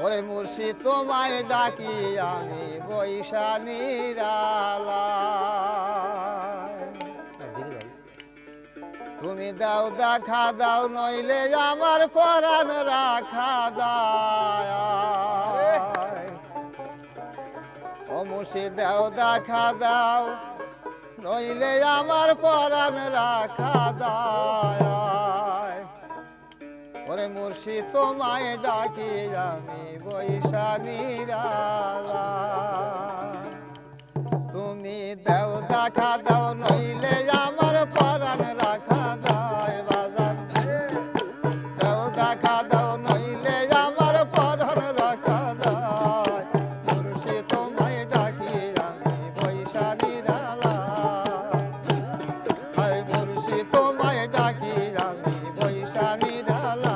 ওরে মুর্শিদ তোমায় ডাকি আমি বৈশা নিরালায়। তুমি দাও দেখা দাও নইলে আমার পরাণ রাখা দায়। ও মুর্শিদ দাও দেখা দাও নইলে আমার পরাণ রাখা দায়। ওরে মুর্শিদ তোমায় ডাকি আমি বৈশা নিরালায়। তুমি দাও দেখা দাও নইলে আমার পরাণ রাখা দায়। বাজান দাও দেখা দাও নইলে আমার পরাণ রাখা দায়। মুর্শিদ তোমায় ডাকি আমি বৈশা নিরালায়। মুর্শিদ তোমায় ডাকি আমি বৈশা নিরালায়।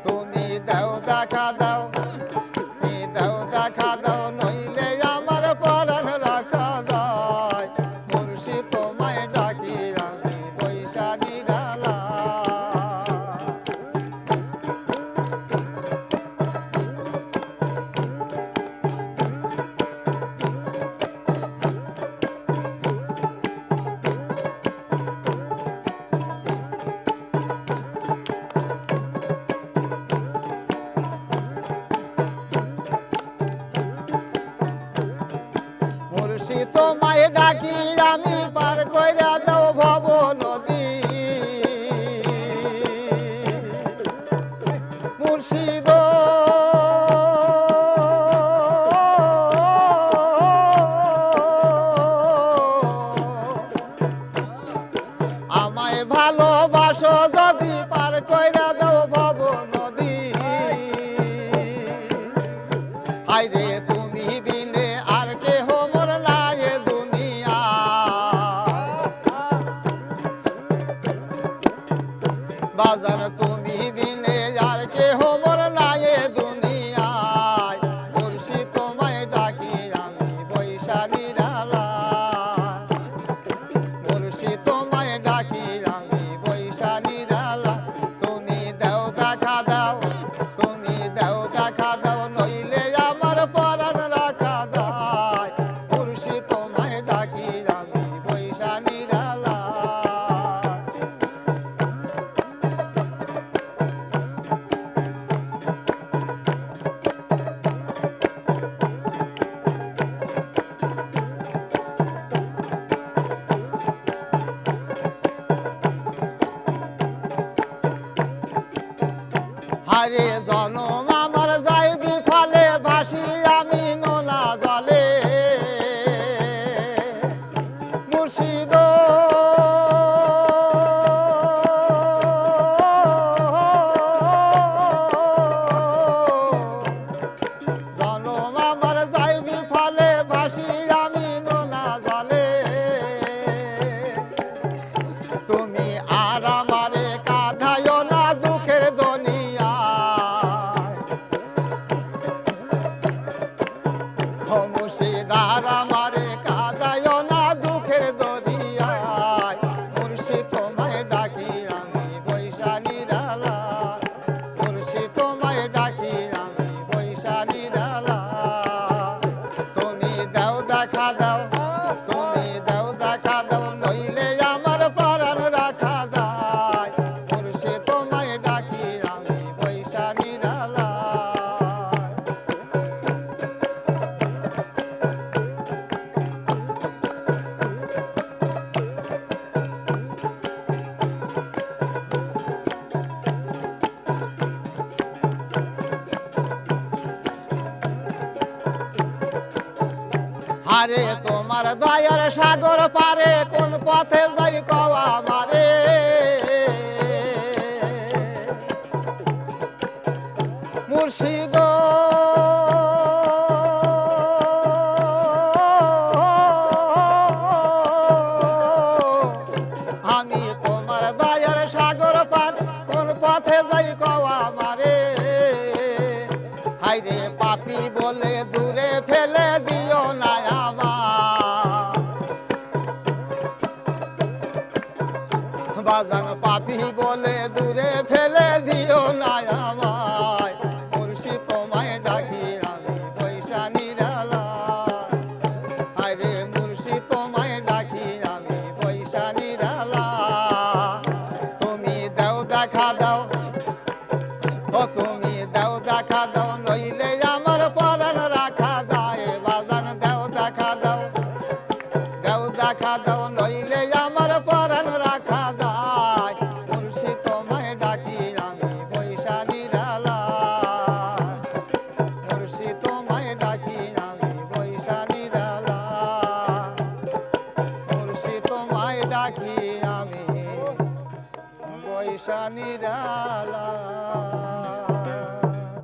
তুমি দাও দেখা দাও তুমি দাও দেখা দাও নইলে আমার পরাণ রাখা দায়। মুর্শিদ তোমায় ডাকি আমি বৈশা মুর্শিদ তোমায় ডাকি আমি পার কইরা দাও ভব নদী। মুর্শিদ আমায় ভালোবাসো যদি পার কইরা দাও ভব নদী। হায়রে তুমি বিনে আর কেহ মোর নাই এ দুনিয়া। বাজার তুমি বিনে আর কেহ মোর নাই এ দুনিয়ায়। মুর্শিদ তোমায় ডাকি আমি বৈশা নিরালায়। মুর্শিদ তোমায় ডাকি আমি বৈশা নিরালায়। তুমি দাও দেখা দাও তুমি দাও দেখা দাও নইলে আমার পরাণ রাখা দায়। মুর্শিদ তোমায় ডাকি আমি বৈশা নিরালায়। হারে জনম আমার যাইবি ফলে ভাসি আমি নোনা জলে। মুর্শিদ জনম আমার যাইবি ফলে ভাসি আমি নোনা জলে। তুমি আর আমারে কাঁধাইও না দুঃখের দুনিয়া। মুর্শিদ আর আমারে কাঁদাইও না দুঃখের দরিয়ায়। মুর্শিদ তোমায় ডাকি আমি বৈশা নিরালায়। মুর্শিদ তোমায় ডাকি আমি বৈশা নিরালায়। তুমি দাও দেখা দাও তুমি দাও দেখা দাও নইলে আমার পরাণ রাখা দায়। মুর্শিদ তোমায় ডাকি আমি বৈশা নিরালায়। আরে তোমার দয়ার সাগর পারে কোন পথে যাই কওয়া মারে। মুর্শিদ আমি তোমার দয়ার সাগর পার কোন পথে যাই কওয়া মারে। হায়রে পাপী বলে দূরে ফেলে দিও না আমার। বাজান পাপী বলে দূরে ফেলে দিও না আমায়। মুর্শিদ দেখা দাও ও তুমি দাও দেখা দাও নইলে আমার পরাণ রাখা যায় বাজান দাও দেখা দাও নইলে